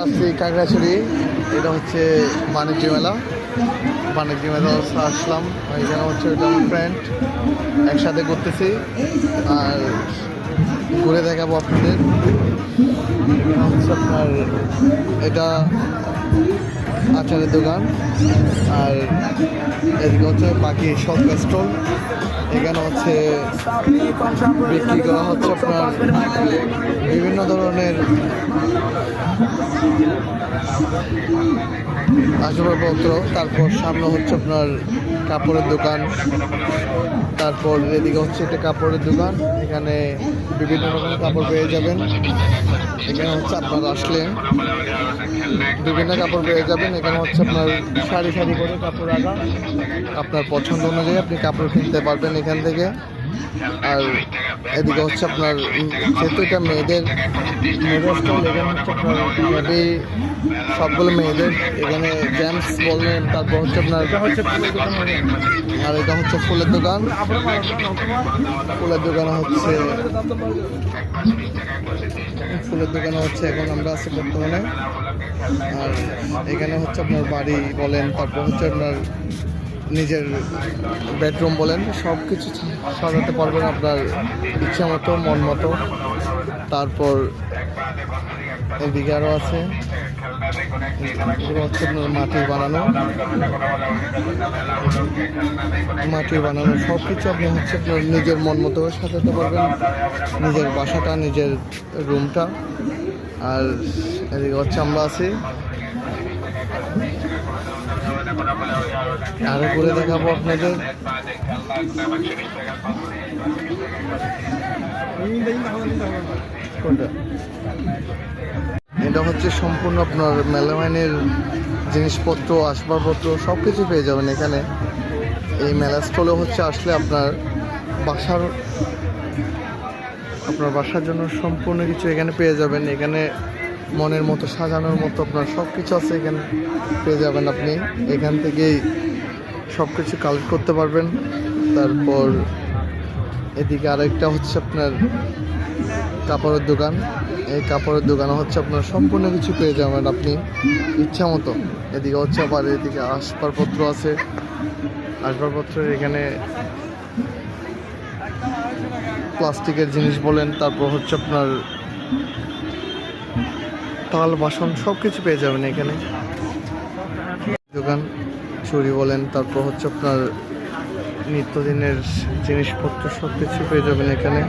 আসছি কাকড়াছড়ি। এটা হচ্ছে বাণিজ্য মেলা। বাণিজ্য মেলা আসলাম। এখানে হচ্ছে ওইটা আমার ফ্রেন্ড, একসাথে করতেছি আর ঘুরে দেখাবো আপনাদের। এখানে হচ্ছে আপনার এটা আচারের দোকান, আর এদিকে হচ্ছে বাকি সব স্টল। এখানে হচ্ছে বিক্রি করা হচ্ছে আপনার বিভিন্ন ধরনের আসবাবপত্র। তারপর সামনে হচ্ছে আপনার কাপড়ের দোকান। তারপর এদিকে হচ্ছে একটা কাপড়ের দোকান, এখানে বিভিন্ন রকমের কাপড় পেয়ে যাবেন। এখানে হচ্ছে আপনার আসলে বিভিন্ন কাপড় পেয়ে যাবেন। এখানে হচ্ছে আপনার সারি সারি করে কাপড় রাখা, আপনার পছন্দ অনুযায়ী আপনি কাপড় কিনতে পারবেন এখান থেকে। আর এদিকে হচ্ছে আপনার যেহেতু এটা মেয়েদের স্টল, এখানে হচ্ছে আপনার মেবি সবগুলো মেয়েদের। এখানে জেন্টস বললেন, তারপর হচ্ছে আপনার আর এটা হচ্ছে ফুলের দোকান। ফুলের দোকানে হচ্ছে এখন আমরা আছি বর্তমানে। আর এখানে হচ্ছে আপনার বাড়ি বলেন, তারপর হচ্ছে আপনার নিজের বেডরুম বলেন, সব কিছু সাজাতে পারবেন আপনার ইচ্ছা মতো, মন মতো। তারপর এদিকে আরও আছে, এগুলো হচ্ছে আপনার মাটির বানানো সব কিছু আপনি হচ্ছে আপনার নিজের মন মতো সাজাতে পারবেন, নিজের বাসাটা, নিজের রুমটা। আর এদিকে হচ্ছে আমরা আছি, আরো করে দেখাবো আপনাদের। এটা হচ্ছে সম্পূর্ণ আপনার মেলামাইনের জিনিসপত্র, আসবাবপত্র সব কিছু পেয়ে যাবেন এখানে। এই মেলা স্টলে হচ্ছে আসলে আপনার বাসার জন্য সম্পূর্ণ কিছু এখানে পেয়ে যাবেন। এখানে মনের মতো সাজানোর মতো আপনার সব কিছু আছে, এখানে পেয়ে যাবেন। আপনি এখান থেকেই সব কিছু কালেক্ট করতে পারবেন। তারপর এদিকে আরেকটা হচ্ছে আপনার কাপড়ের দোকান। এই কাপড়ের দোকানে হচ্ছে আপনার সম্পূর্ণ কিছু পেয়ে যাবেন আপনি ইচ্ছা মতো। এদিকে হচ্ছে আবার এদিকে আসবাবপত্র আছে, আসবাবপত্রের এখানে প্লাস্টিকের জিনিস বলেন, তারপর হচ্ছে আপনার থাল বাসন সব কিছু পেয়ে যাবেন এখানে। দোকান চুড়ি বলেন, তারপর হচ্ছে আপনার নিত্যদিনের জিনিসপত্র সব কিছু পেয়ে যাবেন এখানে।